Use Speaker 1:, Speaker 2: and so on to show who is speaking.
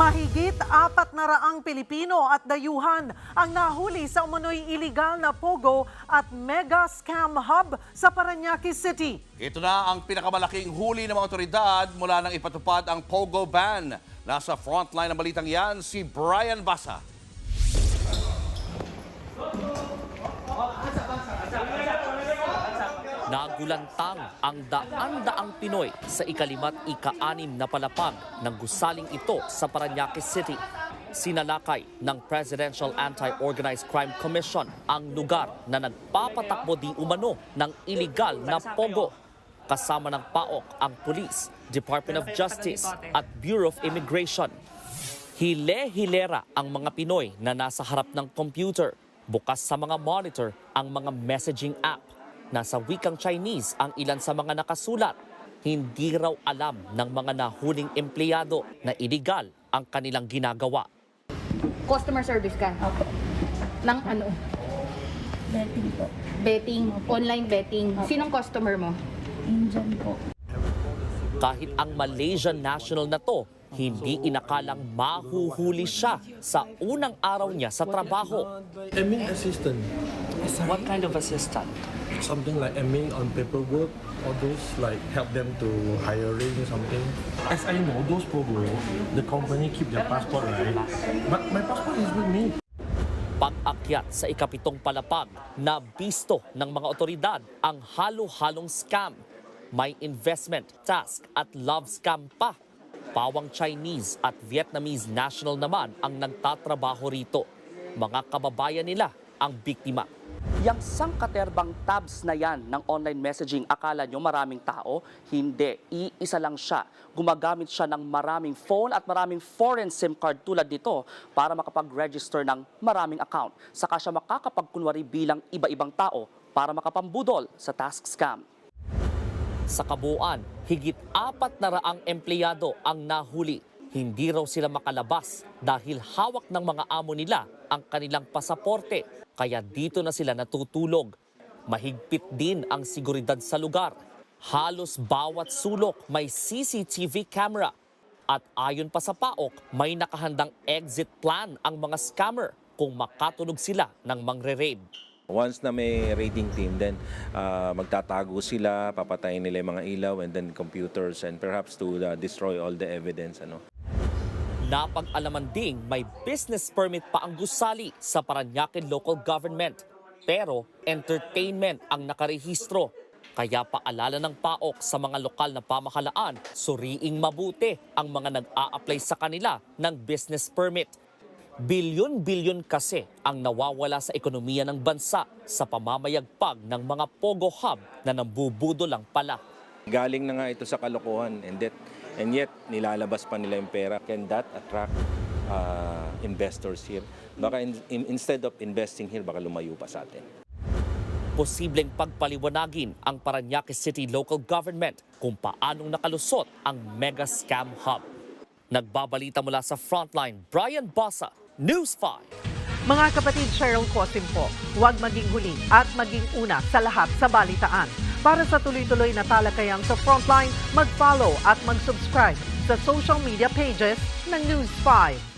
Speaker 1: Mahigit 400 Pilipino at dayuhan ang nahuli sa umano'y iligal na pogo at mega scam hub sa Parañaque City.
Speaker 2: Ito na ang pinakamalaking huli ng mga otoridad mula nang ipatupad ang pogo ban. Nasa frontline ng balitang yan si Brian Basa.
Speaker 3: Nagulantang ang daan-daang Pinoy sa ikalimat ika-6 na palapag ng gusaling ito sa Parañaque City. Sinalakay ng Presidential Anti-Organized Crime Commission ang lugar na nagpapatakbo di umano ng iligal na pogo. Kasama ng PAOK ang Police, Department of Justice at Bureau of Immigration. Hile-hilera ang mga Pinoy na nasa harap ng computer. Bukas sa mga monitor ang mga messaging app. Nasa wikang Chinese ang ilan sa mga nakasulat. Hindi raw alam ng mga nahuling empleyado na iligal ang kanilang ginagawa.
Speaker 4: Customer service ka?
Speaker 5: Opo.
Speaker 4: Ng ano?
Speaker 5: Betting po.
Speaker 4: Betting, online betting. Sinong customer mo?
Speaker 5: Indian po.
Speaker 3: Kahit ang Malaysian national na to, hindi inakalang mahuhuli siya sa unang araw niya sa trabaho.
Speaker 6: Admin assistant,
Speaker 3: What kind of assistant?
Speaker 6: something like admin on paperwork, all those like help them to hiring something. As I know, those pogo, the company keep their passport, right? But my passport is with me.
Speaker 3: Pag-akyat sa ikapitong palapag, nabisto ng mga otoridad ang halo-halong scam. May investment, task at love scam pa. Pawang Chinese at Vietnamese national naman ang nagtatrabaho rito. Mga kababayan nila ang biktima. Yang sangkaterbang tabs na yan ng online messaging, akala nyo maraming tao? Hindi, iisa lang siya. Gumagamit siya ng maraming phone at maraming foreign SIM card tulad nito para makapag-register ng maraming account. Saka siya makakapagkunwari bilang iba-ibang tao para makapambudol sa task scam. Sa kabuuan, higit 400 empleyado ang nahuli. Hindi raw sila makalabas dahil hawak ng mga amo nila ang kanilang pasaporte. Kaya dito na sila natutulog. Mahigpit din ang seguridad sa lugar. Halos bawat sulok may CCTV camera. At ayon pa sa PAOK, may nakahandang exit plan ang mga scammer kung makatunog sila ng mangre-raid.
Speaker 7: Once na may raiding team, then magtatago sila, papatayin nila yung mga ilaw and then computers and perhaps to destroy all the evidence.
Speaker 3: Napag-alaman ding may business permit pa ang gusali sa Parañaque Local Government. Pero entertainment ang nakarehistro. Kaya paalala ng PAOK sa mga lokal na pamahalaan, suriing mabuti ang mga nag-a-apply sa kanila ng business permit. Bilyon-bilyon kasi ang nawawala sa ekonomiya ng bansa sa pamamayagpag ng mga pogo hub na nambubudo lang pala.
Speaker 7: Galing na nga ito sa kalokohan and yet nilalabas pa nila yung pera. Can that attract investors here? Baka instead of investing here, baka lumayo pa sa atin.
Speaker 3: Posibleng pagpaliwanagin ang Parañaque City Local Government kung paanong nakalusot ang mega scam hub. Nagbabalita mula sa Frontline, Brian Basa, News 5.
Speaker 1: Mga kapatid, Cheryl Cosim po, huwag maging huli at maging una sa lahat sa balitaan. Para sa tuloy-tuloy na talakayang sa Frontline, mag-follow at mag-subscribe sa social media pages ng News 5.